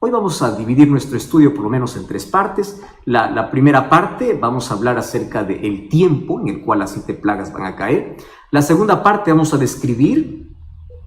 Hoy vamos a dividir nuestro estudio por lo menos en 3 partes. La primera parte vamos a hablar acerca del tiempo en el cual las 7 plagas van a caer. La segunda parte vamos a describir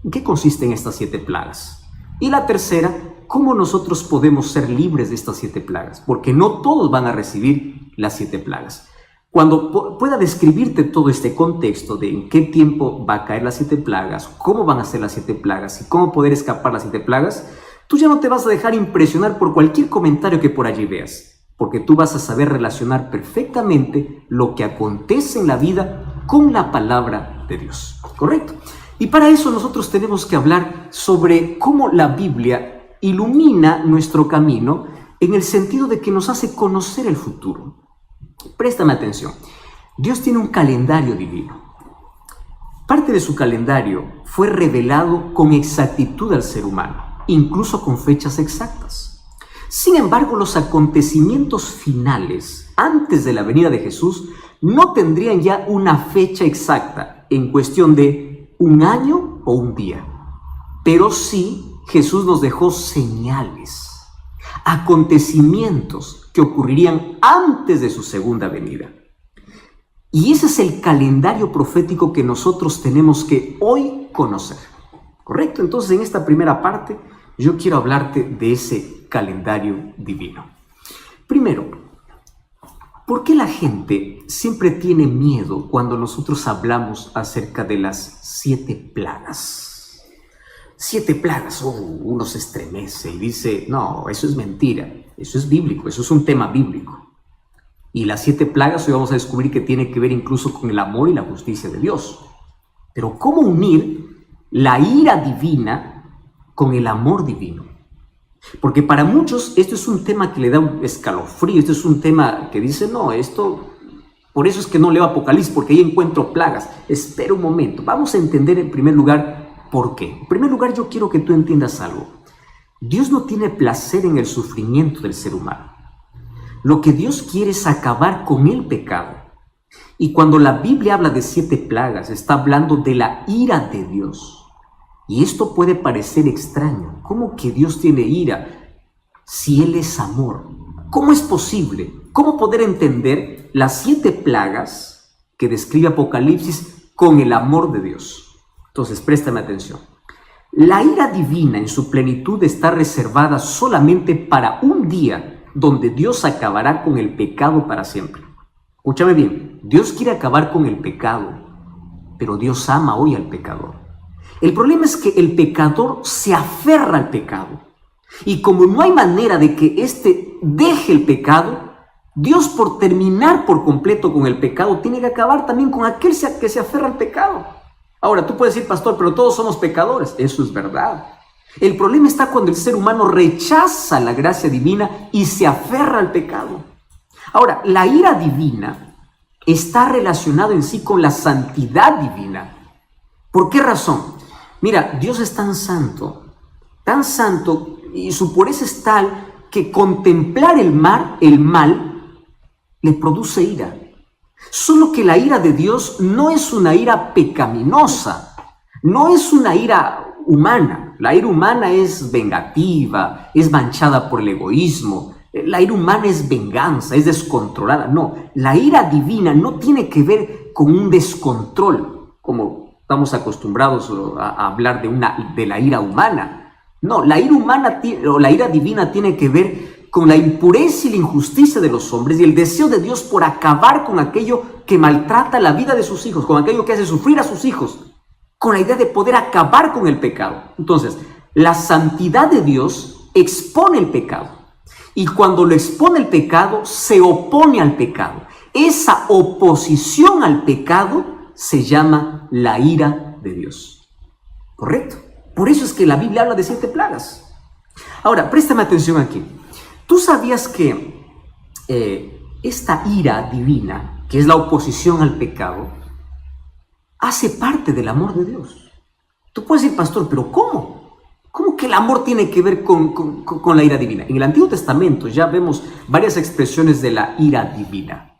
en qué consisten estas 7 plagas. Y la tercera, cómo nosotros podemos ser libres de estas 7 plagas, porque no todos van a recibir las 7 plagas. Cuando pueda describirte todo este contexto de en qué tiempo va a caer las 7 plagas, cómo van a ser las 7 plagas y cómo poder escapar las 7 plagas, tú ya no te vas a dejar impresionar por cualquier comentario que por allí veas, porque tú vas a saber relacionar perfectamente lo que acontece en la vida con la palabra de Dios, ¿correcto? Y para eso nosotros tenemos que hablar sobre cómo la Biblia ilumina nuestro camino en el sentido de que nos hace conocer el futuro. Préstame atención. Dios tiene un calendario divino. Parte de su calendario fue revelado con exactitud al ser humano, incluso con fechas exactas. Sin embargo, los acontecimientos finales, antes de la venida de Jesús, no tendrían ya una fecha exacta en cuestión de un año o un día. Pero sí, Jesús nos dejó señales, acontecimientos que ocurrirían antes de su segunda venida. Y ese es el calendario profético que nosotros tenemos que hoy conocer, ¿correcto? Entonces, en esta primera parte, yo quiero hablarte de ese calendario divino. Primero, ¿por qué la gente siempre tiene miedo cuando nosotros hablamos acerca de las 7 plagas? 7 plagas, uno se estremece y dice, no, eso es mentira, eso es bíblico, eso es un tema bíblico. Y las 7 plagas hoy vamos a descubrir que tiene que ver incluso con el amor y la justicia de Dios. Pero ¿cómo unir la ira divina con el amor divino? Porque para muchos esto es un tema que le da un escalofrío, esto es un tema que dice, no, esto, por eso es que no leo Apocalipsis, porque ahí encuentro plagas. Espera un momento, vamos a entender en primer lugar ¿por qué? En primer lugar, yo quiero que tú entiendas algo. Dios no tiene placer en el sufrimiento del ser humano. Lo que Dios quiere es acabar con el pecado. Y cuando la Biblia habla de 7 plagas, está hablando de la ira de Dios. Y esto puede parecer extraño. ¿Cómo que Dios tiene ira si Él es amor? ¿Cómo es posible? ¿Cómo poder entender las 7 plagas que describe Apocalipsis con el amor de Dios? Entonces, préstame atención. La ira divina en su plenitud está reservada solamente para un día donde Dios acabará con el pecado para siempre. Escúchame bien, Dios quiere acabar con el pecado, pero Dios ama hoy al pecador. El problema es que el pecador se aferra al pecado. Y como no hay manera de que éste deje el pecado, Dios, por terminar por completo con el pecado, tiene que acabar también con aquel que se aferra al pecado. Ahora, tú puedes decir, pastor, pero todos somos pecadores. Eso es verdad. El problema está cuando el ser humano rechaza la gracia divina y se aferra al pecado. Ahora, la ira divina está relacionada en sí con la santidad divina. ¿Por qué razón? Mira, Dios es tan santo, y su pureza es tal que contemplar el mal le produce ira. Solo que la ira de Dios no es una ira pecaminosa, no es una ira humana. La ira humana es vengativa, es manchada por el egoísmo. La ira humana es venganza, es descontrolada. No, la ira divina no tiene que ver con un descontrol, como estamos acostumbrados a hablar de la ira humana. No, la ira humana o la ira divina tiene que ver con la impureza y la injusticia de los hombres y el deseo de Dios por acabar con aquello que maltrata la vida de sus hijos, con aquello que hace sufrir a sus hijos, con la idea de poder acabar con el pecado. Entonces, la santidad de Dios expone el pecado, y cuando lo expone el pecado, se opone al pecado. Esa oposición al pecado se llama la ira de Dios. ¿Correcto? Por eso es que la Biblia habla de 7 plagas. Ahora, préstame atención aquí. ¿Tú sabías que esta ira divina, que es la oposición al pecado, hace parte del amor de Dios? Tú puedes decir, pastor, ¿pero cómo? ¿Cómo que el amor tiene que ver con la ira divina? En el Antiguo Testamento ya vemos varias expresiones de la ira divina.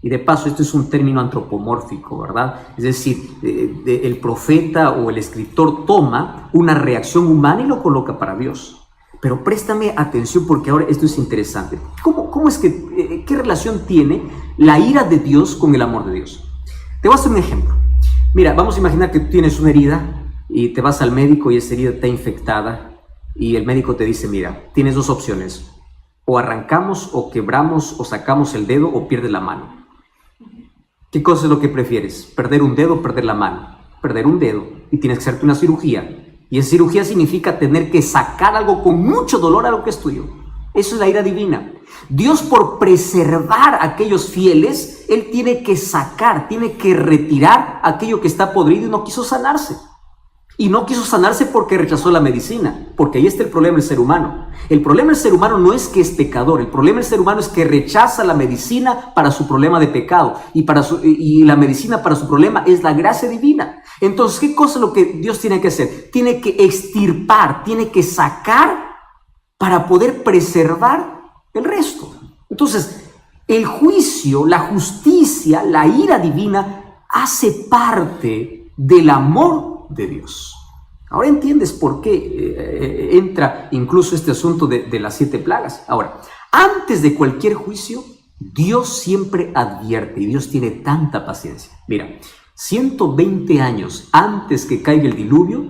Y de paso, esto es un término antropomórfico, ¿verdad? Es decir, el profeta o el escritor toma una reacción humana y lo coloca para Dios. Pero préstame atención porque ahora esto es interesante. ¿Cómo es que, qué relación tiene la ira de Dios con el amor de Dios? Te voy a hacer un ejemplo. Mira, vamos a imaginar que tú tienes una herida y te vas al médico y esa herida está infectada y el médico te dice, mira, tienes dos opciones. O arrancamos o quebramos o sacamos el dedo o pierdes la mano. ¿Qué cosa es lo que prefieres? ¿Perder un dedo o perder la mano? Perder un dedo y tienes que hacerte una cirugía. Y esa cirugía significa tener que sacar algo con mucho dolor a lo que es tuyo. Eso es la ira divina. Dios, por preservar a aquellos fieles, Él tiene que sacar, tiene que retirar aquello que está podrido y no quiso sanarse. Y no quiso sanarse porque rechazó la medicina, porque ahí está el problema del ser humano. El problema del ser humano no es que es pecador, el problema del ser humano es que rechaza la medicina para su problema de pecado y la medicina para su problema es la gracia divina. Entonces, ¿qué cosa es lo que Dios tiene que hacer? Tiene que extirpar, tiene que sacar para poder preservar el resto. Entonces, el juicio, la justicia, la ira divina hace parte del amor de Dios. Ahora entiendes por qué entra incluso este asunto de las 7 plagas. Ahora, antes de cualquier juicio, Dios siempre advierte y Dios tiene tanta paciencia. Mira, 120 años antes que caiga el diluvio,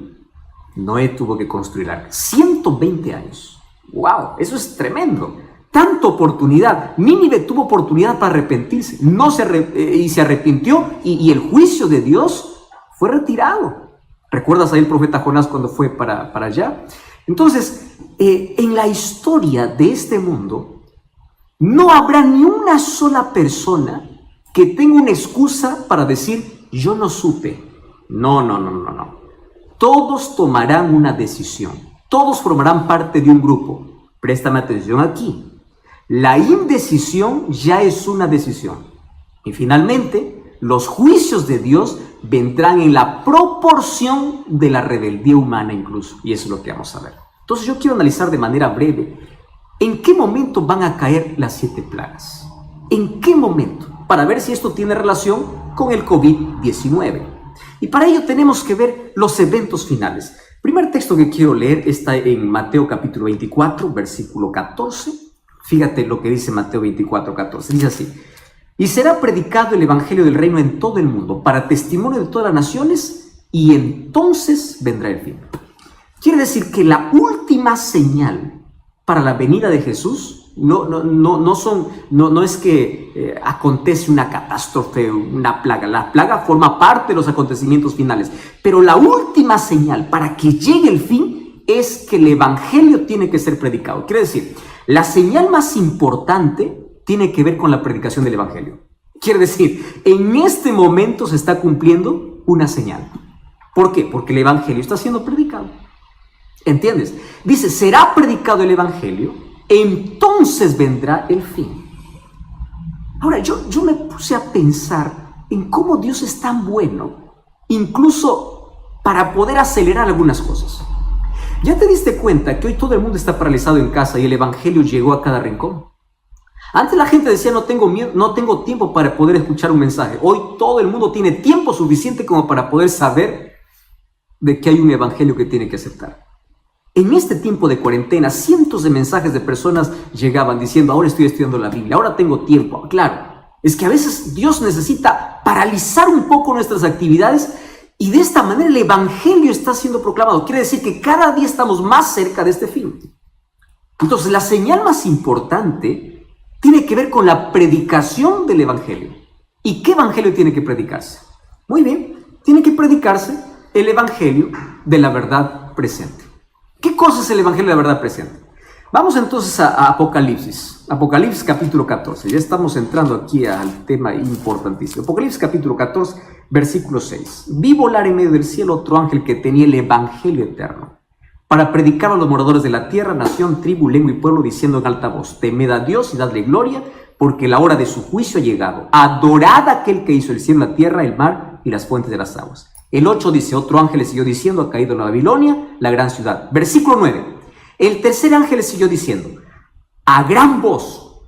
Noé tuvo que construir arca. 120 años. ¡Wow! Eso es tremendo. Tanta oportunidad. Nínive tuvo oportunidad para arrepentirse. Y se arrepintió y el juicio de Dios fue retirado. ¿Recuerdas ahí el profeta Jonás cuando fue para allá? Entonces, en la historia de este mundo, no habrá ni una sola persona que tenga una excusa para decir, yo no supe. No. Todos tomarán una decisión. Todos formarán parte de un grupo. Préstame atención aquí. La indecisión ya es una decisión. Y finalmente, los juicios de Dios vendrán en la proporción de la rebeldía humana incluso. Y eso es lo que vamos a ver. Entonces yo quiero analizar de manera breve en qué momento van a caer las 7 plagas. ¿En qué momento? Para ver si esto tiene relación con el COVID-19. Y para ello tenemos que ver los eventos finales. El primer texto que quiero leer está en Mateo capítulo 24, versículo 14. Fíjate lo que dice Mateo 24, 14. Dice así. Y será predicado el evangelio del reino en todo el mundo, para testimonio de todas las naciones, y entonces vendrá el fin. Quiere decir que la última señal para la venida de Jesús no es que acontece una catástrofe, una plaga. La plaga forma parte de los acontecimientos finales, pero la última señal para que llegue el fin es que el evangelio tiene que ser predicado. Quiere decir, la señal más importante tiene que ver con la predicación del evangelio. Quiere decir, en este momento se está cumpliendo una señal. ¿Por qué? Porque el evangelio está siendo predicado. ¿Entiendes? Dice, será predicado el evangelio, entonces vendrá el fin. Ahora, yo me puse a pensar en cómo Dios es tan bueno, incluso para poder acelerar algunas cosas. ¿Ya te diste cuenta que hoy todo el mundo está paralizado en casa y el evangelio llegó a cada rincón? Antes la gente decía, no tengo tiempo para poder escuchar un mensaje. Hoy todo el mundo tiene tiempo suficiente como para poder saber de que hay un evangelio que tiene que aceptar. En este tiempo de cuarentena, cientos de mensajes de personas llegaban diciendo, ahora estoy estudiando la Biblia, ahora tengo tiempo. Claro, es que a veces Dios necesita paralizar un poco nuestras actividades y de esta manera el evangelio está siendo proclamado. Quiere decir que cada día estamos más cerca de este fin. Entonces, la señal más importante tiene que ver con la predicación del evangelio. ¿Y qué evangelio tiene que predicarse? Muy bien, tiene que predicarse el evangelio de la verdad presente. ¿Qué cosa es el evangelio de la verdad presente? Vamos entonces a Apocalipsis. Apocalipsis capítulo 14. Ya estamos entrando aquí al tema importantísimo. Apocalipsis capítulo 14, versículo 6. Vi volar en medio del cielo otro ángel que tenía el evangelio eterno, para predicar a los moradores de la tierra, nación, tribu, lengua y pueblo, diciendo en alta voz, temed a Dios y dadle gloria, porque la hora de su juicio ha llegado. Adorad a aquel que hizo el cielo, la tierra, el mar y las fuentes de las aguas. El 8 dice, otro ángel le siguió diciendo, ha caído la Babilonia, la gran ciudad. Versículo 9. El tercer ángel le siguió diciendo, a gran voz,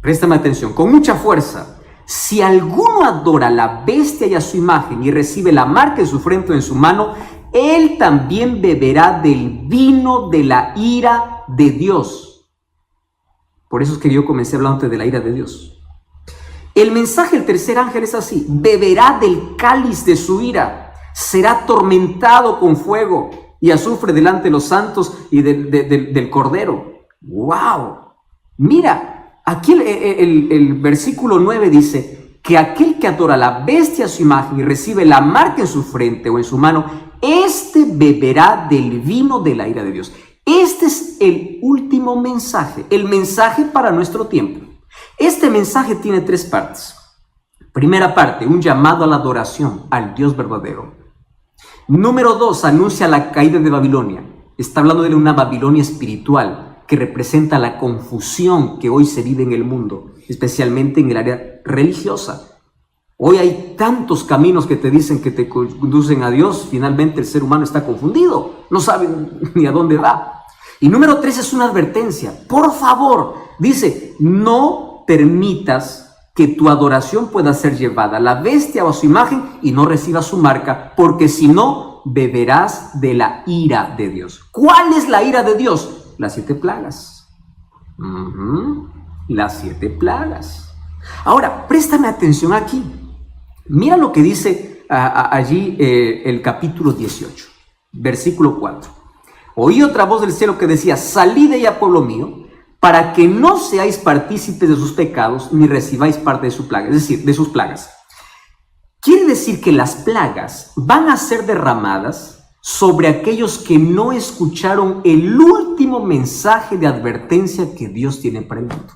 préstame atención, con mucha fuerza, si alguno adora a la bestia y a su imagen y recibe la marca en su frente o en su mano, él también beberá del vino de la ira de Dios. Por eso es que yo comencé hablando de la ira de Dios. El mensaje del tercer ángel es así: beberá del cáliz de su ira, será atormentado con fuego y azufre delante de los santos y del Cordero. ¡Wow! Mira, aquí el versículo 9 dice que aquel que adora la bestia a su imagen y recibe la marca en su frente o en su mano, este beberá del vino de la ira de Dios. Este es el último mensaje, el mensaje para nuestro tiempo. Este mensaje tiene 3 partes. Primera parte, un llamado a la adoración al Dios verdadero. Número 2, anuncia la caída de Babilonia. Está hablando de una Babilonia espiritual que representa la confusión que hoy se vive en el mundo, especialmente en el área religiosa. Hoy hay tantos caminos que te dicen que te conducen a Dios. Finalmente el ser humano está confundido, no sabe ni a dónde va. Y número 3 es una advertencia. Por favor, dice, no permitas que tu adoración pueda ser llevada a la bestia o a su imagen y no recibas su marca, porque si no, beberás de la ira de Dios. ¿Cuál es la ira de Dios? Las 7 plagas. Las 7 plagas. Ahora, préstame atención aquí. Mira lo que dice allí el capítulo 18, versículo 4. Oí otra voz del cielo que decía: salid de ella, pueblo mío, para que no seáis partícipes de sus pecados, ni recibáis parte de su plaga, es decir, de sus plagas. Quiere decir que las plagas van a ser derramadas sobre aquellos que no escucharon el último mensaje de advertencia que Dios tiene para el mundo.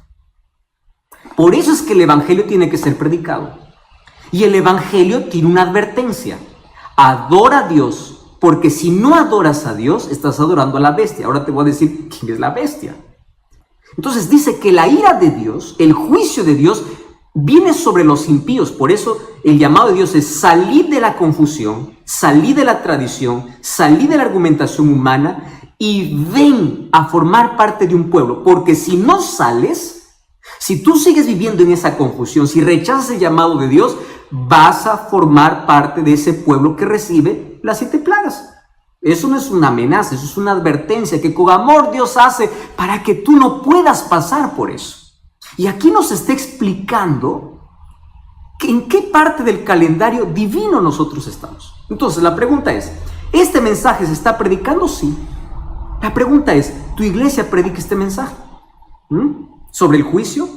Por eso es que el evangelio tiene que ser predicado. Y el evangelio tiene una advertencia: adora a Dios, porque si no adoras a Dios, estás adorando a la bestia. Ahora te voy a decir quién es la bestia. Entonces dice que la ira de Dios, el juicio de Dios, viene sobre los impíos. Por eso el llamado de Dios es: salir de la confusión, salir de la tradición, salir de la argumentación humana y ven a formar parte de un pueblo. Porque si no sales, si tú sigues viviendo en esa confusión, si rechazas el llamado de Dios, vas a formar parte de ese pueblo que recibe las 7 plagas. Eso no es una amenaza, eso es una advertencia que con amor Dios hace para que tú no puedas pasar por eso. Y aquí nos está explicando en qué parte del calendario divino nosotros estamos. Entonces la pregunta es: ¿este mensaje se está predicando? Sí. La pregunta es: ¿tu iglesia predica este mensaje? ¿Sobre el juicio?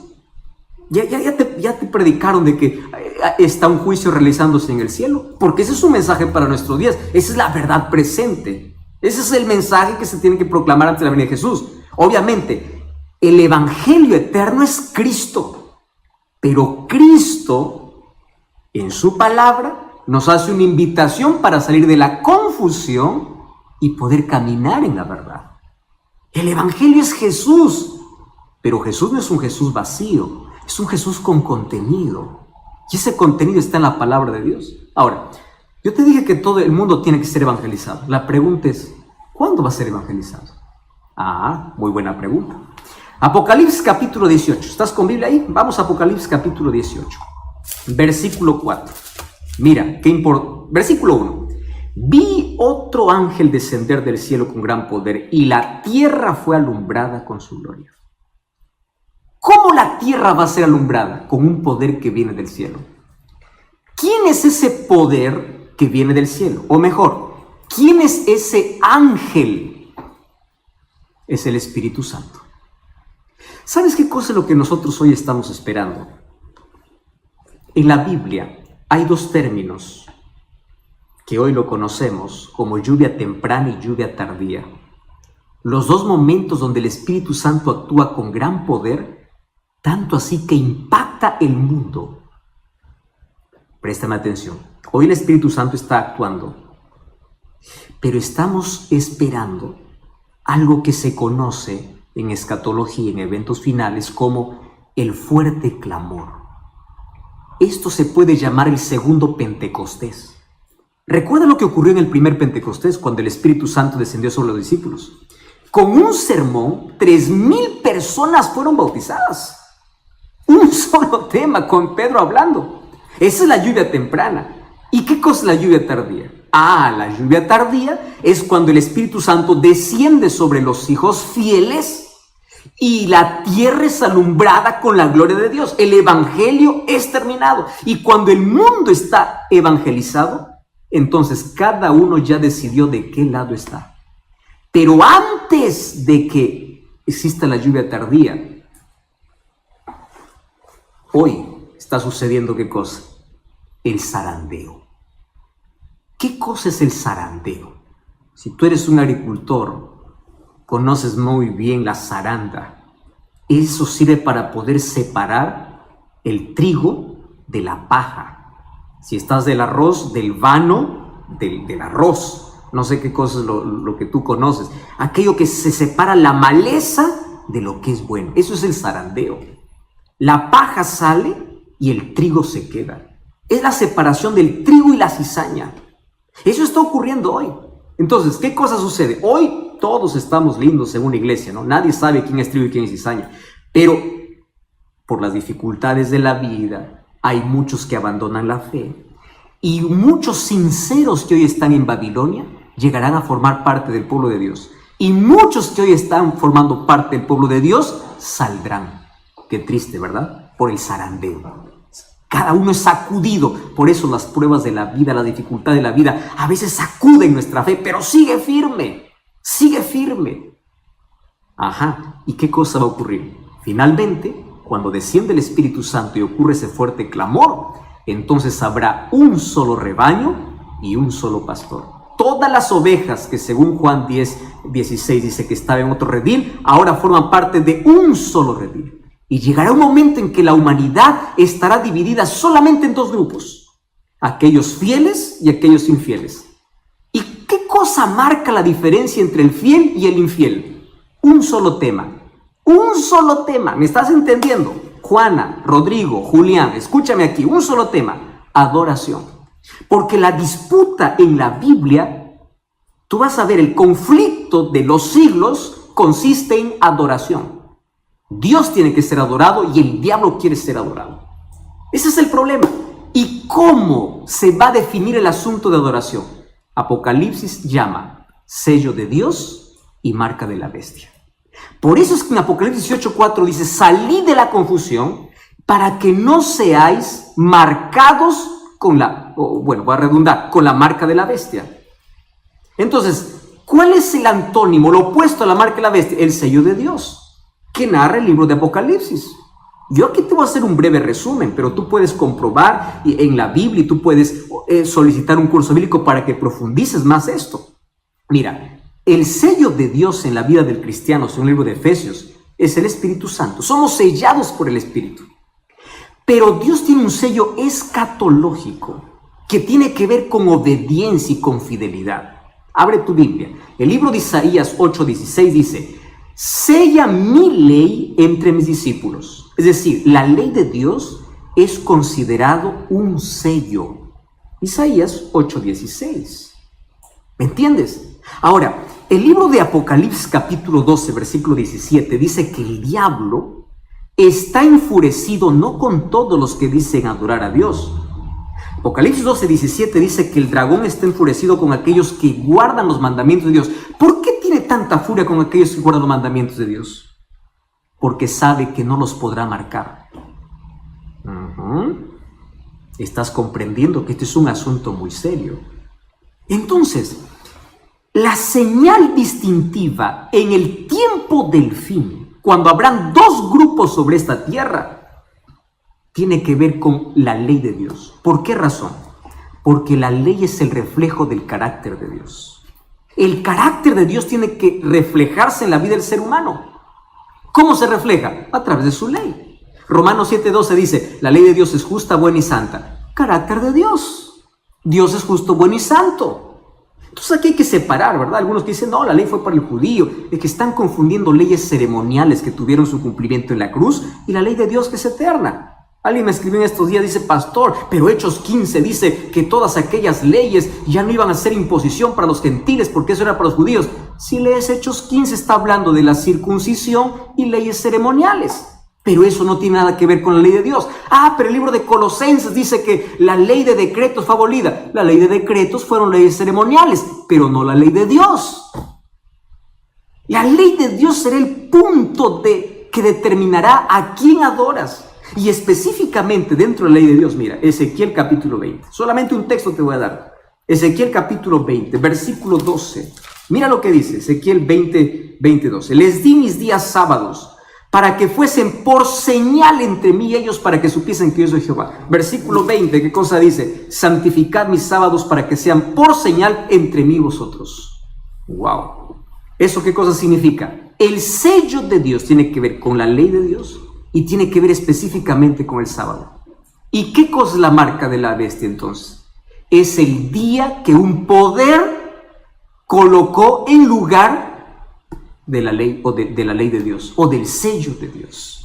Ya te predicaron de que está un juicio realizándose en el cielo, porque ese es un mensaje para nuestros días. Esa es la verdad presente. Ese es el mensaje que se tiene que proclamar ante la venida de Jesús. Obviamente, el evangelio eterno es Cristo, pero Cristo, en su palabra, nos hace una invitación para salir de la confusión y poder caminar en la verdad. El evangelio es Jesús, pero Jesús no es un Jesús vacío. Es un Jesús con contenido. Y ese contenido está en la palabra de Dios. Ahora, yo te dije que todo el mundo tiene que ser evangelizado. La pregunta es: ¿cuándo va a ser evangelizado? Muy buena pregunta. Apocalipsis capítulo 18. ¿Estás con Biblia ahí? Vamos a Apocalipsis capítulo 18. Versículo 4. Mira, qué importante. Versículo 1. Vi otro ángel descender del cielo con gran poder, y la tierra fue alumbrada con su gloria. ¿Cómo la tierra va a ser alumbrada? Con un poder que viene del cielo. ¿Quién es ese poder que viene del cielo? O mejor, ¿quién es ese ángel? Es el Espíritu Santo. ¿Sabes qué cosa es lo que nosotros hoy estamos esperando? En la Biblia hay 2 términos que hoy lo conocemos como lluvia temprana y lluvia tardía. Los 2 momentos donde el Espíritu Santo actúa con gran poder, tanto así que impacta el mundo. Préstame atención. Hoy el Espíritu Santo está actuando, pero estamos esperando algo que se conoce en escatología, en eventos finales, como el fuerte clamor. Esto se puede llamar el segundo Pentecostés. ¿Recuerda lo que ocurrió en el primer Pentecostés, cuando el Espíritu Santo descendió sobre los discípulos? Con un sermón, 3,000 personas fueron bautizadas. Un solo tema, con Pedro hablando. Esa es la lluvia temprana. ¿Y qué cosa es la lluvia tardía? La lluvia tardía es cuando el Espíritu Santo desciende sobre los hijos fieles y la tierra es alumbrada con la gloria de Dios. El evangelio es terminado. Y cuando el mundo está evangelizado, entonces cada uno ya decidió de qué lado está. Pero antes de que exista la lluvia tardía, hoy está sucediendo ¿qué cosa? El zarandeo. ¿Qué cosa es el zarandeo? Si tú eres un agricultor, conoces muy bien la zaranda. Eso sirve para poder separar el trigo de la paja. Si estás del arroz, del vano, del arroz. No sé qué cosa es lo que tú conoces. Aquello que se separa la maleza de lo que es bueno. Eso es el zarandeo. La paja sale y el trigo se queda. Es la separación del trigo y la cizaña. Eso está ocurriendo hoy. Entonces, ¿qué cosa sucede? Hoy todos estamos lindos según la iglesia, ¿no? Nadie sabe quién es trigo y quién es cizaña. Pero por las dificultades de la vida, hay muchos que abandonan la fe. Y muchos sinceros que hoy están en Babilonia llegarán a formar parte del pueblo de Dios. Y muchos que hoy están formando parte del pueblo de Dios saldrán. Qué triste, ¿verdad? Por el zarandeo. Cada uno es sacudido. Por eso las pruebas de la vida, la dificultad de la vida, a veces sacuden nuestra fe, pero sigue firme. Sigue firme. ¿Y qué cosa va a ocurrir? Finalmente, cuando desciende el Espíritu Santo y ocurre ese fuerte clamor, entonces habrá un solo rebaño y un solo pastor. Todas las ovejas que según Juan 10:16 dice que estaban en otro redil, ahora forman parte de un solo redil. Y llegará un momento en que la humanidad estará dividida solamente en dos grupos, aquellos fieles y aquellos infieles. ¿Y qué cosa marca la diferencia entre el fiel y el infiel? Un solo tema. Un solo tema. ¿Me estás entendiendo? Juana, Rodrigo, Julián, escúchame aquí. Un solo tema. Adoración. Porque la disputa en la Biblia, tú vas a ver, el conflicto de los siglos consiste en adoración. Dios tiene que ser adorado y el diablo quiere ser adorado. Ese es el problema. ¿Y cómo se va a definir el asunto de adoración? Apocalipsis llama sello de Dios y marca de la bestia. Por eso es que en Apocalipsis 18:4 dice: salid de la confusión para que no seáis marcados con con la marca de la bestia. Entonces, ¿cuál es el antónimo, lo opuesto a la marca de la bestia? El sello de Dios, que narra el libro de Apocalipsis. Yo aquí te voy a hacer un breve resumen, pero tú puedes comprobar en la Biblia y tú puedes solicitar un curso bíblico para que profundices más esto. Mira, el sello de Dios en la vida del cristiano, según el libro de Efesios, es el Espíritu Santo. Somos sellados por el Espíritu. Pero Dios tiene un sello escatológico que tiene que ver con obediencia y con fidelidad. Abre tu Biblia. El libro de Isaías 8:16 dice: sella mi ley entre mis discípulos. Es decir, la ley de Dios es considerado un sello. Isaías 8:16. ¿Me entiendes? Ahora, el libro de Apocalipsis capítulo 12, versículo 17, dice que el diablo está enfurecido no con todos los que dicen adorar a Dios. Apocalipsis 12:17 dice que el dragón está enfurecido con aquellos que guardan los mandamientos de Dios. ¿Por qué tiene tanta furia con aquellos que guardan los mandamientos de Dios? Porque sabe que no los podrá marcar. Estás comprendiendo que este es un asunto muy serio. Entonces, la señal distintiva en el tiempo del fin, cuando habrán dos grupos sobre esta tierra, tiene que ver con la ley de Dios. ¿Por qué razón? Porque la ley es el reflejo del carácter de Dios. El carácter de Dios tiene que reflejarse en la vida del ser humano. ¿Cómo se refleja? A través de su ley. Romanos 7:12 dice: la ley de Dios es justa, buena y santa. Carácter de Dios. Dios es justo, bueno y santo. Entonces aquí hay que separar, ¿verdad? Algunos que dicen: no, la ley fue para el judío. Es que están confundiendo leyes ceremoniales que tuvieron su cumplimiento en la cruz y la ley de Dios que es eterna. Alguien me escribió en estos días, dice: pastor, pero Hechos 15 dice que todas aquellas leyes ya no iban a ser imposición para los gentiles porque eso era para los judíos. Si lees Hechos 15, está hablando de la circuncisión y leyes ceremoniales. Pero eso no tiene nada que ver con la ley de Dios. Pero el libro de Colosenses dice que la ley de decretos fue abolida. La ley de decretos fueron leyes ceremoniales, pero no la ley de Dios. La ley de Dios será el punto que determinará a quién adoras. Y específicamente dentro de la ley de Dios, mira, Ezequiel capítulo 20. Solamente un texto te voy a dar. Ezequiel capítulo 20, versículo 12. Mira lo que dice Ezequiel 20, 12. Les di mis días sábados para que fuesen por señal entre mí y ellos, para que supiesen que yo soy Jehová. Versículo 20, ¿qué cosa dice? Santificad mis sábados para que sean por señal entre mí y vosotros. ¡Wow! ¿Eso qué cosa significa? El sello de Dios tiene que ver con la ley de Dios y tiene que ver específicamente con el sábado. ¿Y qué cosa es la marca de la bestia entonces? Es el día que un poder colocó en lugar de la ley o de la ley de Dios o del sello de Dios.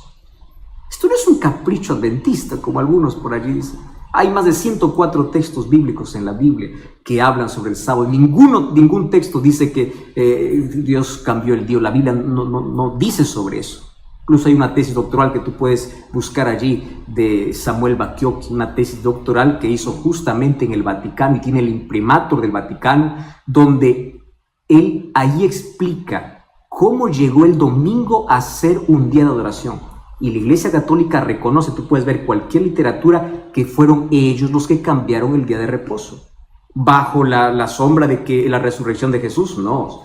Esto no es un capricho adventista como algunos por allí dicen. Hay más de 104 textos bíblicos en la Biblia que hablan sobre el sábado. Ningún texto dice que Dios cambió el día. La Biblia no dice sobre eso. Incluso hay una tesis doctoral que tú puedes buscar allí de Samuel Bacchiocchi, una tesis doctoral que hizo justamente en el Vaticano y tiene el imprimatur del Vaticano, donde él ahí explica cómo llegó el domingo a ser un día de adoración. Y la Iglesia Católica reconoce, tú puedes ver cualquier literatura, que fueron ellos los que cambiaron el día de reposo. Bajo la sombra de que la resurrección de Jesús, no.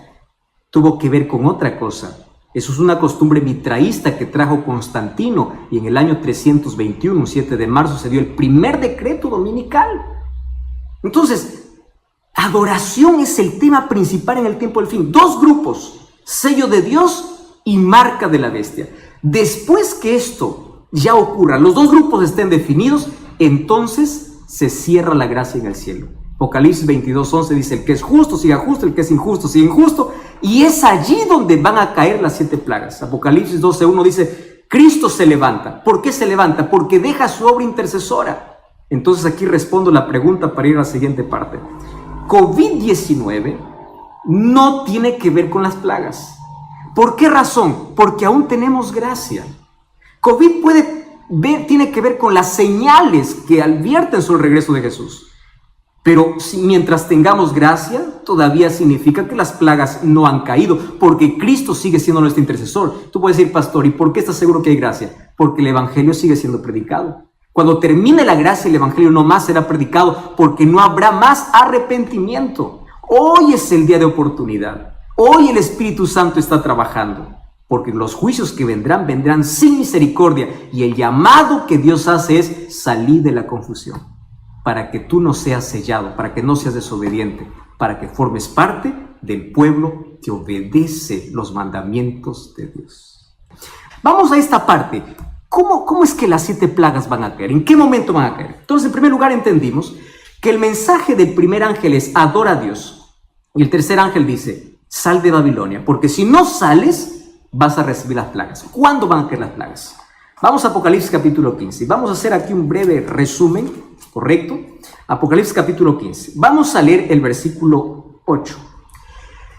Tuvo que ver con otra cosa. Eso es una costumbre mitraísta que trajo Constantino, y en el año 321, un 7 de marzo, se dio el primer decreto dominical. Entonces, adoración es el tema principal en el tiempo del fin. Dos grupos: sello de Dios y marca de la bestia. Después que esto ya ocurra, los dos grupos estén definidos, entonces se cierra la gracia en el cielo. Apocalipsis 22:11 dice: el que es justo siga justo, el que es injusto siga injusto, y es allí donde van a caer las 7 plagas. Apocalipsis 12:1 dice: Cristo se levanta. ¿Por qué se levanta? Porque deja su obra intercesora. Entonces aquí respondo la pregunta para ir a la siguiente parte. COVID-19 no tiene que ver con las plagas. ¿Por qué razón? Porque aún tenemos gracia. COVID tiene que ver con las señales que advierten sobre el regreso de Jesús. Pero mientras tengamos gracia, todavía significa que las plagas no han caído, porque Cristo sigue siendo nuestro intercesor. Tú puedes decir: pastor, ¿y por qué estás seguro que hay gracia? Porque el evangelio sigue siendo predicado. Cuando termine la gracia, el evangelio no más será predicado, porque no habrá más arrepentimiento. Hoy es el día de oportunidad. Hoy el Espíritu Santo está trabajando, porque los juicios que vendrán sin misericordia, y el llamado que Dios hace es salir de la confusión, para que tú no seas sellado, para que no seas desobediente, para que formes parte del pueblo que obedece los mandamientos de Dios. Vamos a esta parte. ¿Cómo es que las 7 plagas van a caer? ¿En qué momento van a caer? Entonces, en primer lugar, entendimos que el mensaje del primer ángel es: adora a Dios. Y el tercer ángel dice: sal de Babilonia, porque si no sales, vas a recibir las plagas. ¿Cuándo van a caer las plagas? Vamos a Apocalipsis capítulo 15. Vamos a hacer aquí un breve resumen, ¿correcto? Apocalipsis capítulo 15. Vamos a leer el versículo 8.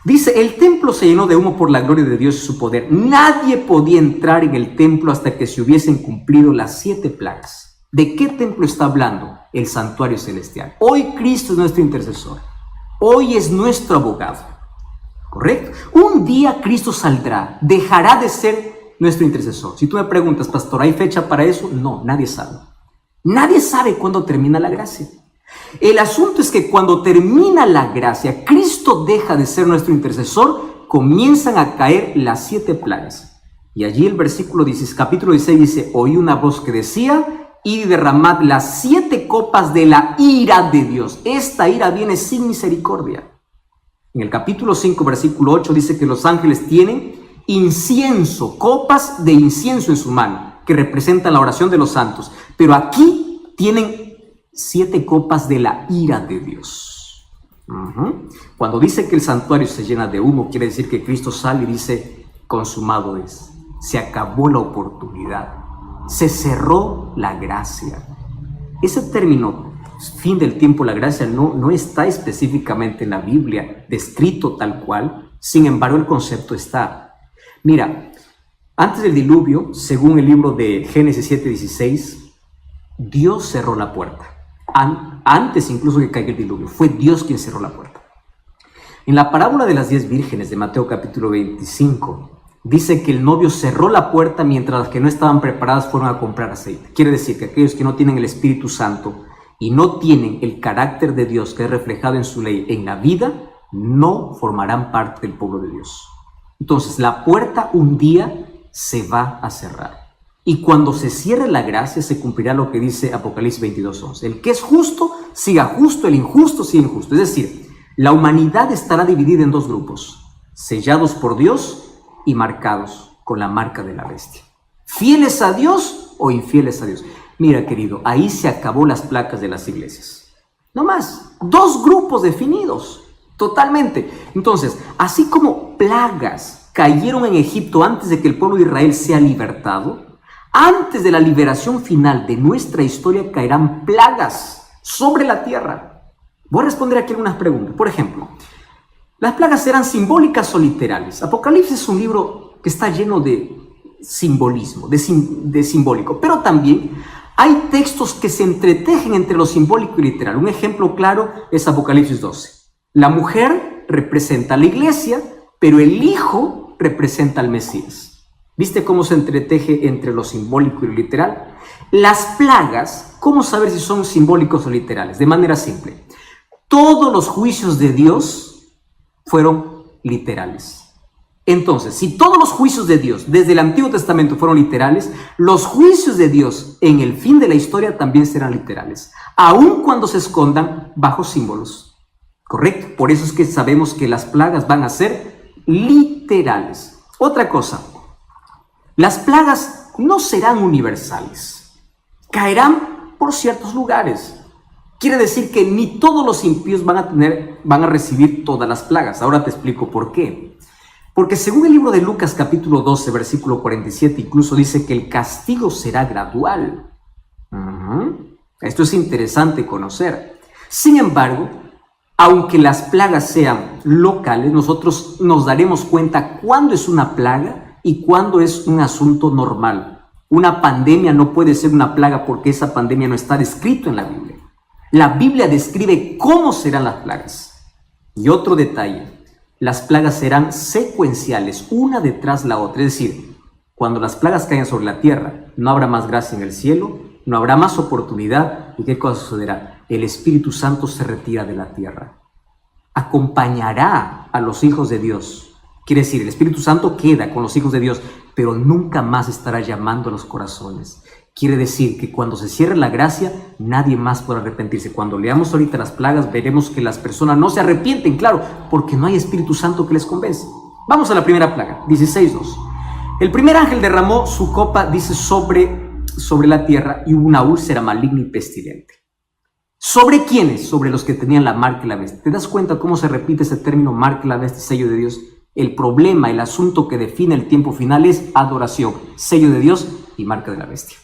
Dice: el templo se llenó de humo por la gloria de Dios y su poder. Nadie podía entrar en el templo hasta que se hubiesen cumplido las 7 plagas. ¿De qué templo está hablando? El santuario celestial. Hoy Cristo es nuestro intercesor. Hoy es nuestro abogado. ¿Correcto? Un día Cristo saldrá, dejará de ser nuestro intercesor. Si tú me preguntas: pastor, ¿hay fecha para eso? No, nadie sabe. Nadie sabe cuándo termina la gracia. El asunto es que cuando termina la gracia, Cristo deja de ser nuestro intercesor, comienzan a caer las 7 plagas. Y allí el versículo 16, capítulo 16 dice: oí una voz que decía: id y derramad las 7 copas de la ira de Dios. Esta ira viene sin misericordia. En el capítulo 5, versículo 8 dice que los ángeles tienen incienso, copas de incienso en su mano, que representan la oración de los santos. Pero aquí tienen 7 copas de la ira de Dios. Cuando dice que el santuario se llena de humo, quiere decir que Cristo sale y dice: consumado es. Se acabó la oportunidad. Se cerró la gracia. Ese término, fin del tiempo, la gracia, no está específicamente en la Biblia descrito tal cual. Sin embargo, el concepto está. Mira, Antes del diluvio, según el libro de Génesis 7:16, Dios cerró la puerta. Antes incluso que caiga el diluvio, fue Dios quien cerró la puerta. En la parábola de las 10 vírgenes de Mateo capítulo 25, dice que el novio cerró la puerta mientras las que no estaban preparadas fueron a comprar aceite. Quiere decir que aquellos que no tienen el Espíritu Santo y no tienen el carácter de Dios que es reflejado en su ley en la vida, no formarán parte del pueblo de Dios. Entonces, la puerta un día se va a cerrar. Y cuando se cierre la gracia, se cumplirá lo que dice Apocalipsis 22:11. El que es justo, siga justo, el injusto, siga injusto. Es decir, la humanidad estará dividida en dos grupos, sellados por Dios y marcados con la marca de la bestia. ¿Fieles a Dios o infieles a Dios? Mira, querido, ahí se acabó las placas de las iglesias. No más, dos grupos definidos, totalmente. Entonces, así como plagas cayeron en Egipto antes de que el pueblo de Israel sea libertado, antes de la liberación final de nuestra historia caerán plagas sobre la tierra. Voy a responder aquí algunas preguntas. Por ejemplo, ¿las plagas eran simbólicas o literales? Apocalipsis es un libro que está lleno de simbolismo, de simbólico, pero también hay textos que se entretejen entre lo simbólico y literal. Un ejemplo claro es Apocalipsis 12. La mujer representa a la iglesia, pero el hijo representa al Mesías. ¿Viste cómo se entreteje entre lo simbólico y lo literal? Las plagas, ¿cómo saber si son simbólicos o literales? De manera simple. Todos los juicios de Dios fueron literales. Entonces, si todos los juicios de Dios desde el Antiguo Testamento fueron literales, los juicios de Dios en el fin de la historia también serán literales, aun cuando se escondan bajo símbolos. ¿Correcto? Por eso es que sabemos que las plagas van a ser literales. Otra cosa, las plagas no serán universales, caerán por ciertos lugares. Quiere decir que ni todos los impíos van a recibir todas las plagas. Ahora te explico por qué. Porque según el libro de Lucas capítulo 12, versículo 47, incluso dice que el castigo será gradual. Esto es interesante conocer. Sin embargo, aunque las plagas sean locales, nosotros nos daremos cuenta cuándo es una plaga y cuándo es un asunto normal. Una pandemia no puede ser una plaga porque esa pandemia no está descrito en la Biblia. La Biblia describe cómo serán las plagas. Y otro detalle, las plagas serán secuenciales, una detrás la otra. Es decir, cuando las plagas caigan sobre la tierra, no habrá más gracia en el cielo, no habrá más oportunidad. ¿Y qué cosa sucederá? El Espíritu Santo se retira de la tierra. Acompañará a los hijos de Dios. Quiere decir, el Espíritu Santo queda con los hijos de Dios, pero nunca más estará llamando a los corazones. Quiere decir que cuando se cierre la gracia, nadie más podrá arrepentirse. Cuando leamos ahorita las plagas, veremos que las personas no se arrepienten, claro, porque no hay Espíritu Santo que les convence. Vamos a la primera plaga, 16:2. El primer ángel derramó su copa, dice, sobre la tierra, y hubo una úlcera maligna y pestilente. ¿Sobre quiénes? Sobre los que tenían la marca y la bestia. ¿Te das cuenta cómo se repite ese término, marca y la bestia, sello de Dios? El problema, el asunto que define el tiempo final es adoración, sello de Dios y marca de la bestia.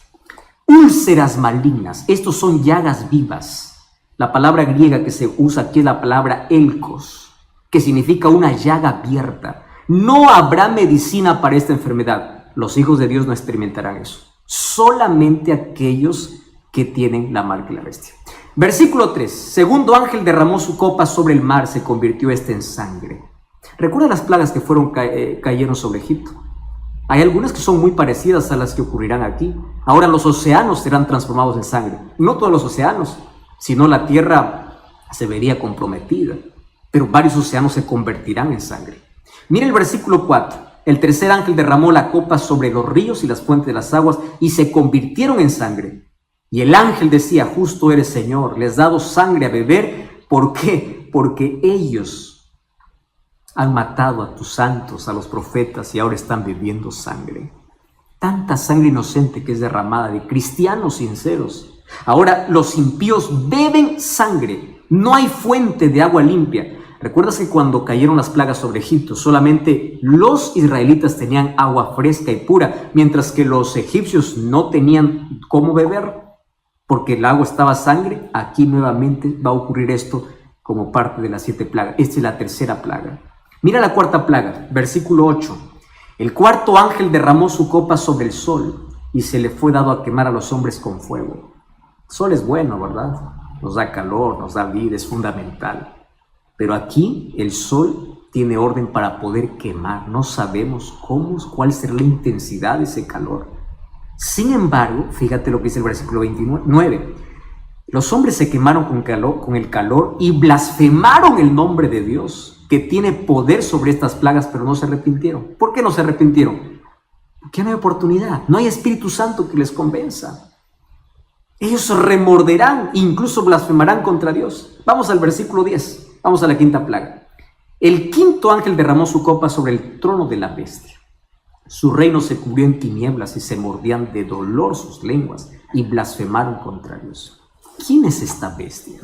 Úlceras malignas, estos son llagas vivas. La palabra griega que se usa aquí es la palabra elkos, que significa una llaga abierta. No habrá medicina para esta enfermedad. Los hijos de Dios no experimentarán eso. Solamente aquellos que tienen la marca de la bestia. Versículo 3. Segundo ángel derramó su copa sobre el mar, se convirtió en sangre. ¿Recuerda las plagas que cayeron sobre Egipto? Hay algunas que son muy parecidas a las que ocurrirán aquí. Ahora los océanos serán transformados en sangre. No todos los océanos, sino la tierra se vería comprometida. Pero varios océanos se convertirán en sangre. Mira el versículo 4. El tercer ángel derramó la copa sobre los ríos y las fuentes de las aguas y se convirtieron en sangre. Y el ángel decía, justo eres, Señor, les has dado sangre a beber. ¿Por qué? Porque ellos han matado a tus santos, a los profetas, y ahora están bebiendo sangre. Tanta sangre inocente que es derramada de cristianos sinceros. Ahora los impíos beben sangre. No hay fuente de agua limpia. ¿Recuerdas que cuando cayeron las plagas sobre Egipto, solamente los israelitas tenían agua fresca y pura, mientras que los egipcios no tenían cómo beber? Porque el agua estaba sangre. Aquí nuevamente va a ocurrir esto como parte de las 7 plagas. Esta es la tercera plaga. Mira la cuarta plaga, versículo 8. El cuarto ángel derramó su copa sobre el sol y se le fue dado a quemar a los hombres con fuego. El sol es bueno, ¿verdad? Nos da calor, nos da vida, es fundamental. Pero aquí el sol tiene orden para poder quemar. No sabemos cuál será la intensidad de ese calor. Sin embargo, fíjate lo que dice el versículo 29. Los hombres se quemaron con el calor y blasfemaron el nombre de Dios, que tiene poder sobre estas plagas, pero no se arrepintieron. ¿Por qué no se arrepintieron? Porque no hay oportunidad, no hay Espíritu Santo que les convenza. Ellos remorderán, incluso blasfemarán contra Dios. Vamos al versículo 10, vamos a la quinta plaga. El quinto ángel derramó su copa sobre el trono de la bestia. Su reino se cubrió en tinieblas y se mordían de dolor sus lenguas y blasfemaron contra Dios. ¿Quién es esta bestia?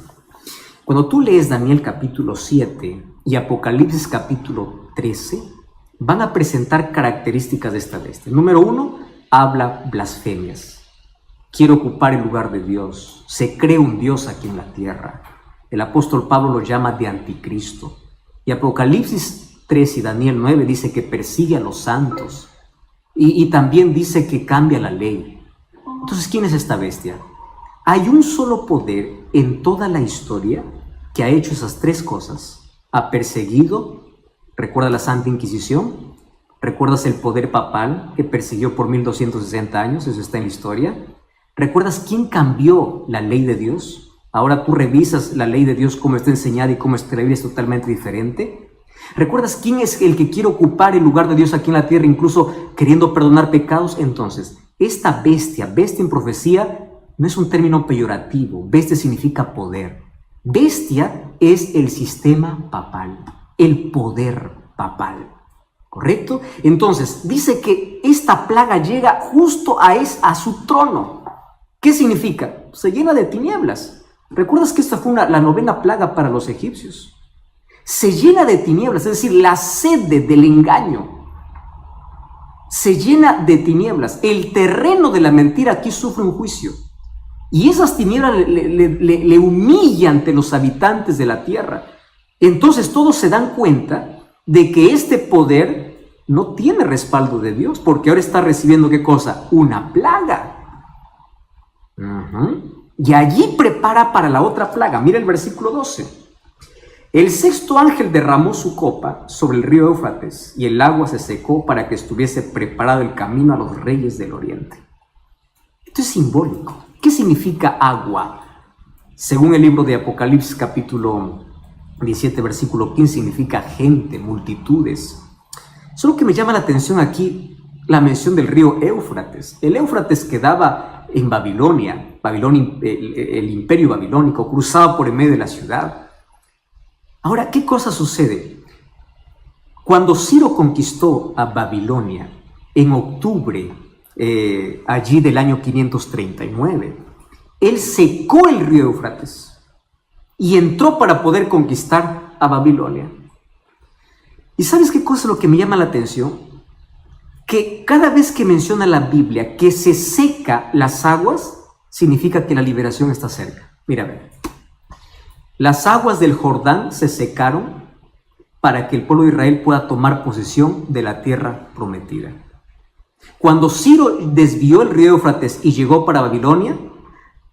Cuando tú lees Daniel capítulo 7 y Apocalipsis capítulo 13, van a presentar características de esta bestia. Número 1, habla blasfemias. Quiere ocupar el lugar de Dios. Se cree un Dios aquí en la tierra. El apóstol Pablo lo llama de anticristo. Y Apocalipsis 3 y Daniel 9 dice que persigue a los santos. Y también dice que cambia la ley. Entonces, ¿quién es esta bestia? Hay un solo poder en toda la historia que ha hecho esas tres cosas. Ha perseguido, ¿recuerda la Santa Inquisición? ¿Recuerdas el poder papal que persiguió por 1260 años? Eso está en la historia. ¿Recuerdas quién cambió la ley de Dios? Ahora tú revisas la ley de Dios, cómo está enseñada y cómo está la Biblia es totalmente diferente. ¿Recuerdas quién es el que quiere ocupar el lugar de Dios aquí en la tierra, incluso queriendo perdonar pecados? Entonces, esta bestia en profecía, no es un término peyorativo. Bestia significa poder. Bestia es el sistema papal, el poder papal. ¿Correcto? Entonces, dice que esta plaga llega justo a su trono. ¿Qué significa? Se llena de tinieblas. ¿Recuerdas que esta fue la novena plaga para los egipcios? Se llena de tinieblas, es decir, la sede del engaño. Se llena de tinieblas. El terreno de la mentira aquí sufre un juicio. Y esas tinieblas le humillan ante los habitantes de la tierra. Entonces todos se dan cuenta de que este poder no tiene respaldo de Dios, porque ahora está recibiendo ¿qué cosa? Una plaga. Y allí prepara para la otra plaga. Mira el versículo 12. El sexto ángel derramó su copa sobre el río Éufrates y el agua se secó para que estuviese preparado el camino a los reyes del oriente. Esto es simbólico. ¿Qué significa agua? Según el libro de Apocalipsis capítulo 17 versículo 15 significa gente, multitudes. Solo que me llama la atención aquí la mención del río Éufrates. El Éufrates quedaba en Babilonia, el imperio babilónico, cruzaba por en medio de la ciudad. Ahora, ¿qué cosa sucede? Cuando Ciro conquistó a Babilonia en octubre, allí del año 539, él secó el río Éufrates y entró para poder conquistar a Babilonia. ¿Y sabes qué cosa es lo que me llama la atención? Que cada vez que menciona la Biblia que se seca las aguas, significa que la liberación está cerca. Mira, a ver. Las aguas del Jordán se secaron para que el pueblo de Israel pueda tomar posesión de la tierra prometida. Cuando Ciro desvió el río Éufrates y llegó para Babilonia,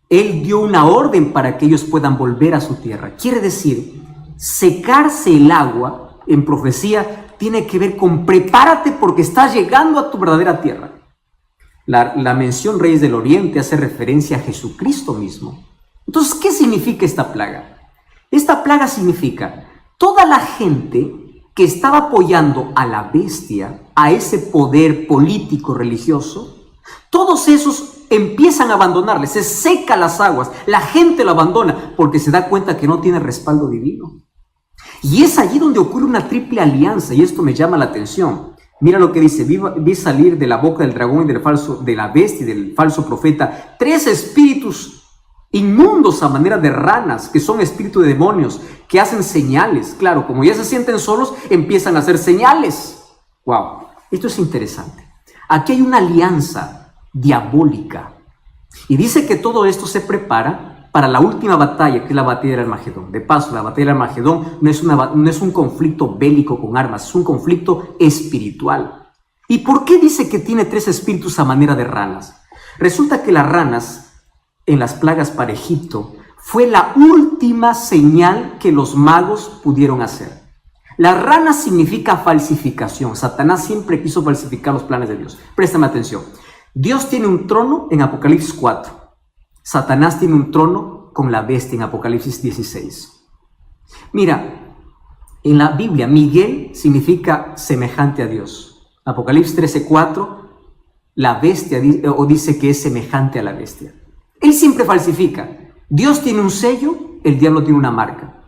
él dio una orden para que ellos puedan volver a su tierra. Quiere decir, secarse el agua en profecía tiene que ver con prepárate porque estás llegando a tu verdadera tierra. La mención Reyes del Oriente hace referencia a Jesucristo mismo. Entonces, ¿qué significa esta plaga? Esta plaga significa toda la gente que estaba apoyando a la bestia, a ese poder político religioso, todos esos empiezan a abandonarle, se secan las aguas, la gente lo abandona porque se da cuenta que no tiene respaldo divino. Y es allí donde ocurre una triple alianza, y esto me llama la atención. Mira lo que dice: vi salir de la boca del dragón y de la bestia y del falso profeta 3 espíritus inmundos a manera de ranas, que son espíritus de demonios, que hacen señales. Claro, como ya se sienten solos, empiezan a hacer señales. ¡Wow! Esto es interesante. Aquí hay una alianza diabólica. Y dice que todo esto se prepara para la última batalla, que es la batalla del Armagedón. De paso, la batalla del Armagedón no es un conflicto bélico con armas, es un conflicto espiritual. ¿Y por qué dice que tiene 3 espíritus a manera de ranas? Resulta que las ranas en las plagas para Egipto fue la última señal que los magos pudieron hacer. La rana significa falsificación. Satanás siempre quiso falsificar los planes de Dios. Préstame atención. Dios tiene un trono en Apocalipsis 4. Satanás tiene un trono con la bestia en Apocalipsis 16. Mira, en la Biblia, Miguel significa semejante a Dios. Apocalipsis 13:4, la bestia dice que es semejante a la bestia. Él siempre falsifica. Dios tiene un sello, el diablo tiene una marca.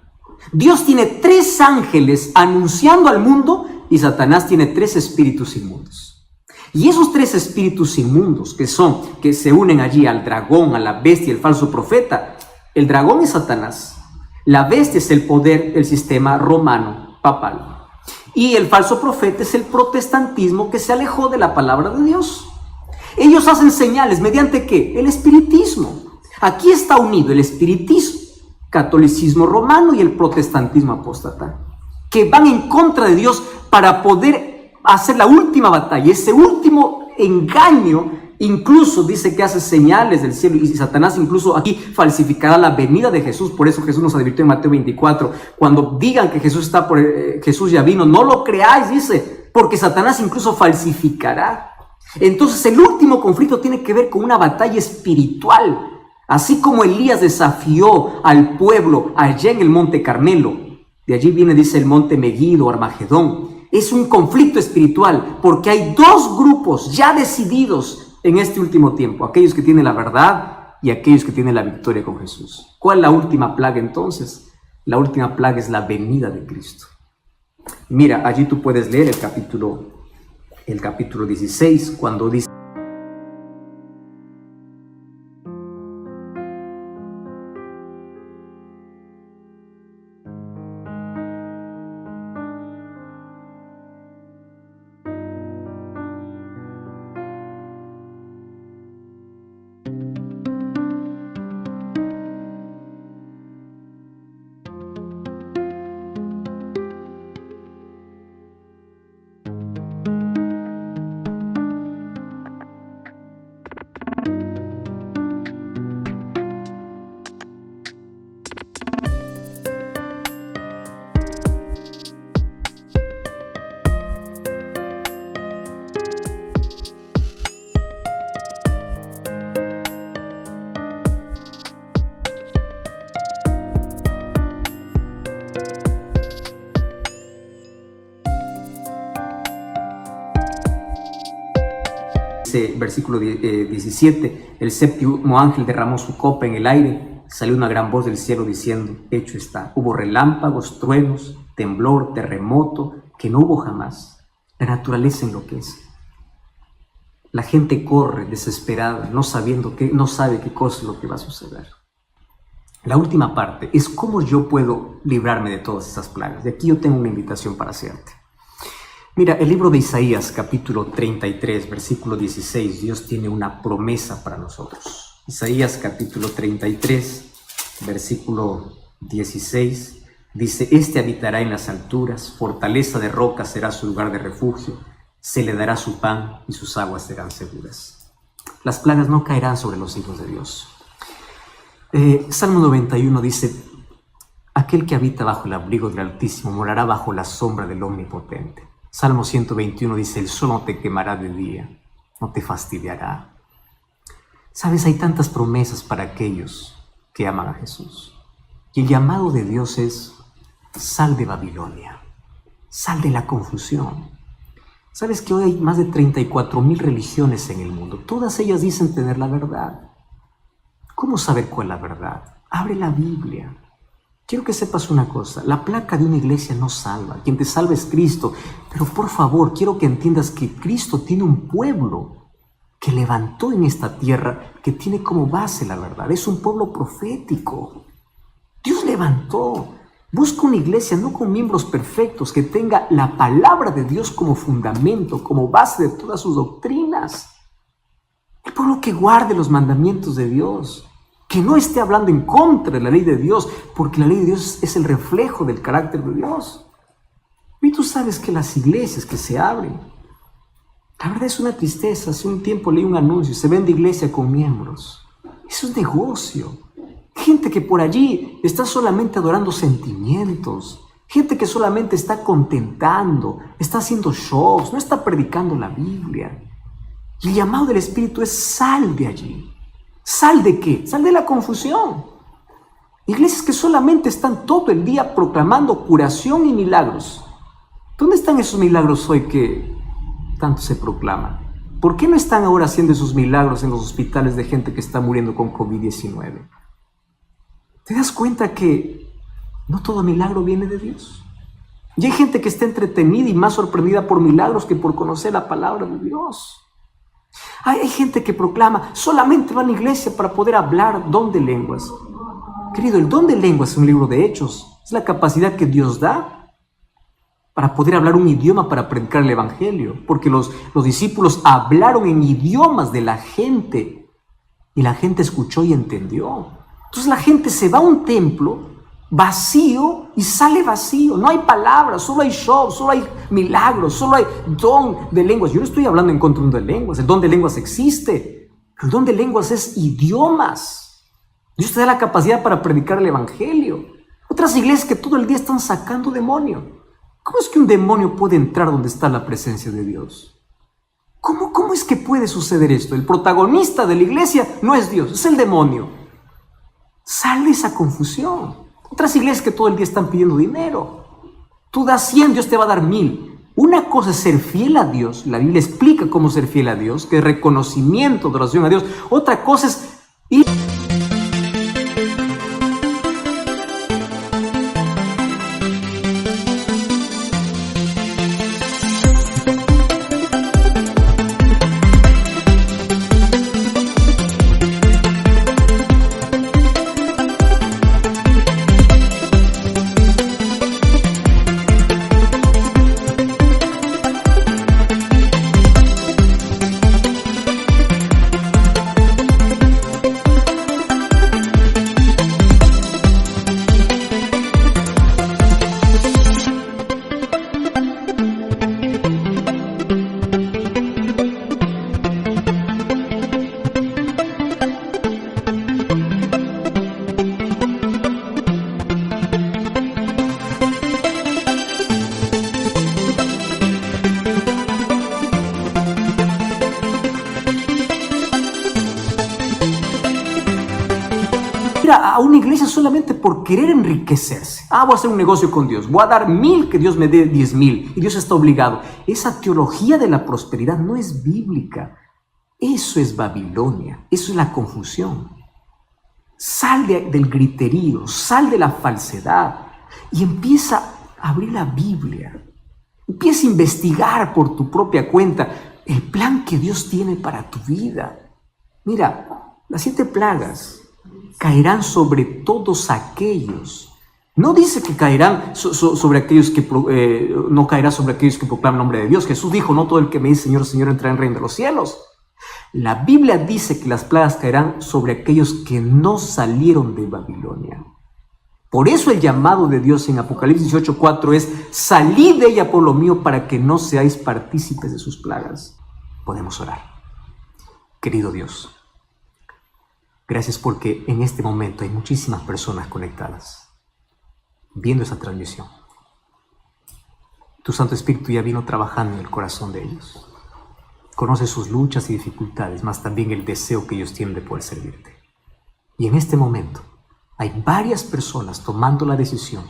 Dios tiene 3 ángeles anunciando al mundo y Satanás tiene 3 espíritus inmundos. Y esos 3 espíritus inmundos que se unen allí al dragón, a la bestia, el falso profeta, el dragón es Satanás, la bestia es el poder, el sistema romano, papal, y el falso profeta es el protestantismo que se alejó de la palabra de Dios. Ellos hacen señales, ¿mediante qué? El espiritismo. Aquí está unido el espiritismo, catolicismo romano y el protestantismo apóstata, que van en contra de Dios para poder hacer la última batalla. Ese último engaño incluso dice que hace señales del cielo, y Satanás incluso aquí falsificará la venida de Jesús. Por eso Jesús nos advirtió en Mateo 24, cuando digan que Jesús Jesús ya vino, no lo creáis, dice, porque Satanás incluso falsificará. Entonces el último conflicto tiene que ver con una batalla espiritual. Así como Elías desafió al pueblo allá en el monte Carmelo, de allí viene, dice, el monte Megiddo, Armagedón. Es un conflicto espiritual porque hay 2 grupos ya decididos en este último tiempo, aquellos que tienen la verdad y aquellos que tienen la victoria con Jesús. ¿Cuál es la última plaga entonces? La última plaga es la venida de Cristo. Mira, allí tú puedes leer el capítulo 16, cuando dice: versículo 17, el 7º ángel derramó su copa en el aire, salió una gran voz del cielo diciendo: hecho está. Hubo relámpagos, truenos, temblor, terremoto, que no hubo jamás. La naturaleza enloquece. La gente corre desesperada, no sabe qué cosa es lo que va a suceder. La última parte es cómo yo puedo librarme de todas esas plagas. De aquí yo tengo una invitación para hacerte. Mira, el libro de Isaías, capítulo 33, versículo 16, Dios tiene una promesa para nosotros. Isaías, capítulo 33, versículo 16, dice: este habitará en las alturas, fortaleza de roca será su lugar de refugio, se le dará su pan y sus aguas serán seguras. Las plagas no caerán sobre los hijos de Dios. Salmo 91 dice: aquel que habita bajo el abrigo del Altísimo morará bajo la sombra del Omnipotente. Salmo 121 dice: el sol no te quemará de día, no te fastidiará. Sabes, hay tantas promesas para aquellos que aman a Jesús. Y el llamado de Dios es: sal de Babilonia, sal de la confusión. Sabes que hoy hay más de 34,000 religiones en el mundo. Todas ellas dicen tener la verdad. ¿Cómo saber cuál es la verdad? Abre la Biblia. Quiero que sepas una cosa: la placa de una iglesia no salva. Quien te salva es Cristo. Pero por favor, quiero que entiendas que Cristo tiene un pueblo que levantó en esta tierra, que tiene como base la verdad. Es un pueblo profético. Dios levantó. Busca una iglesia no con miembros perfectos, que tenga la palabra de Dios como fundamento, como base de todas sus doctrinas. El pueblo que guarde los mandamientos de Dios, que no esté hablando en contra de la ley de Dios, porque la ley de Dios es el reflejo del carácter de Dios. Y tú sabes que las iglesias que se abren, La verdad es una tristeza. Hace un tiempo leí un anuncio, se vende iglesia con miembros. Eso es negocio. Gente que por allí está solamente adorando sentimientos. Gente que solamente está contentando, está haciendo shows, no está predicando la Biblia. Y el llamado del Espíritu es: sal de allí. ¿Sal de qué? Sal de la confusión. Iglesias que solamente están todo el día proclamando curación y milagros. ¿Dónde están esos milagros hoy que tanto se proclaman? ¿Por qué no están ahora haciendo esos milagros en los hospitales de gente que está muriendo con COVID-19? ¿Te das cuenta que no todo milagro viene de Dios? Y hay gente que está entretenida y más sorprendida por milagros que por conocer la palabra de Dios. Hay gente que proclama: solamente va a la iglesia para poder hablar don de lenguas. Querido, el don de lenguas es un libro de Hechos. Es la capacidad que Dios da para poder hablar un idioma para predicar el evangelio. Porque los discípulos hablaron en idiomas de la gente y la gente escuchó y entendió. Entonces la gente se va a un templo vacío y sale vacío. No hay palabras, solo hay show, solo hay milagros, solo hay don de lenguas. Yo no estoy hablando en contra de un don de lenguas. El don de lenguas existe. El don de lenguas es idiomas. Dios te da la capacidad para predicar el evangelio. Otras iglesias que todo el día están sacando demonio. ¿Cómo es que un demonio puede entrar donde está la presencia de Dios? ¿Cómo es que puede suceder esto? El protagonista de la iglesia no es Dios, es el demonio. Sal de esa confusión. Otras iglesias que todo el día están pidiendo dinero. Tú das 100, Dios te va a dar 1000. Una cosa es ser fiel a Dios. La Biblia explica cómo ser fiel a Dios, que es reconocimiento, adoración a Dios. Otra cosa es ir... A una iglesia solamente por querer enriquecerse. Voy a hacer un negocio con Dios. Voy a dar 1000, que Dios me dé 10,000. Y Dios está obligado. Esa teología de la prosperidad no es bíblica. Eso es Babilonia. Eso es la confusión. Sal del griterío. Sal de la falsedad. Y empieza a abrir la Biblia. Empieza a investigar por tu propia cuenta el plan que Dios tiene para tu vida. Mira, las 7 plagas caerán sobre todos aquellos. No dice que caerán sobre aquellos que no caerá sobre aquellos que proclaman el nombre de Dios. Jesús dijo: no todo el que me dice Señor, Señor entrará en el reino de los cielos. La Biblia dice que las plagas caerán sobre aquellos que no salieron de Babilonia. Por eso el llamado de Dios en Apocalipsis 18:4 es: salid de ella, pueblo mío, para que no seáis partícipes de sus plagas. Podemos orar. Querido Dios, gracias porque en este momento hay muchísimas personas conectadas, viendo esa transmisión. Tu Santo Espíritu ya vino trabajando en el corazón de ellos. Conoce sus luchas y dificultades, más también el deseo que ellos tienen de poder servirte. Y en este momento hay varias personas tomando la decisión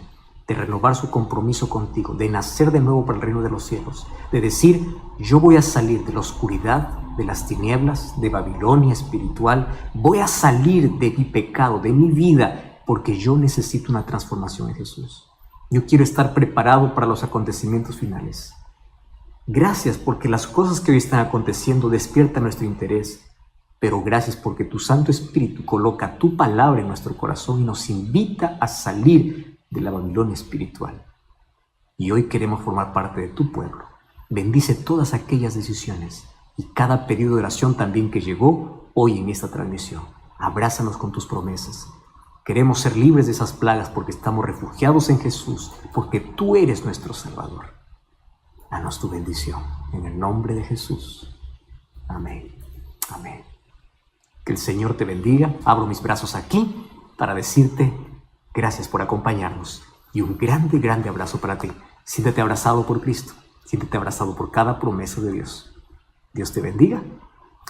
de renovar su compromiso contigo, de nacer de nuevo para el reino de los cielos, de decir: yo voy a salir de la oscuridad, de las tinieblas, de Babilonia espiritual, voy a salir de mi pecado, de mi vida, porque yo necesito una transformación en Jesús. Yo quiero estar preparado para los acontecimientos finales. Gracias porque las cosas que hoy están aconteciendo despiertan nuestro interés, pero gracias porque tu Santo Espíritu coloca tu palabra en nuestro corazón y nos invita a salir de la Babilonia espiritual. Y hoy queremos formar parte de tu pueblo. Bendice todas aquellas decisiones y cada pedido de oración también que llegó hoy en esta transmisión. Abrázanos con tus promesas. Queremos ser libres de esas plagas porque estamos refugiados en Jesús, porque tú eres nuestro Salvador. Danos tu bendición. En el nombre de Jesús. Amén. Amén. Que el Señor te bendiga. Abro mis brazos aquí para decirte gracias por acompañarnos. Y un grande, grande abrazo para ti. Siéntete abrazado por Cristo. Siéntete abrazado por cada promesa de Dios. Dios te bendiga.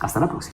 Hasta la próxima.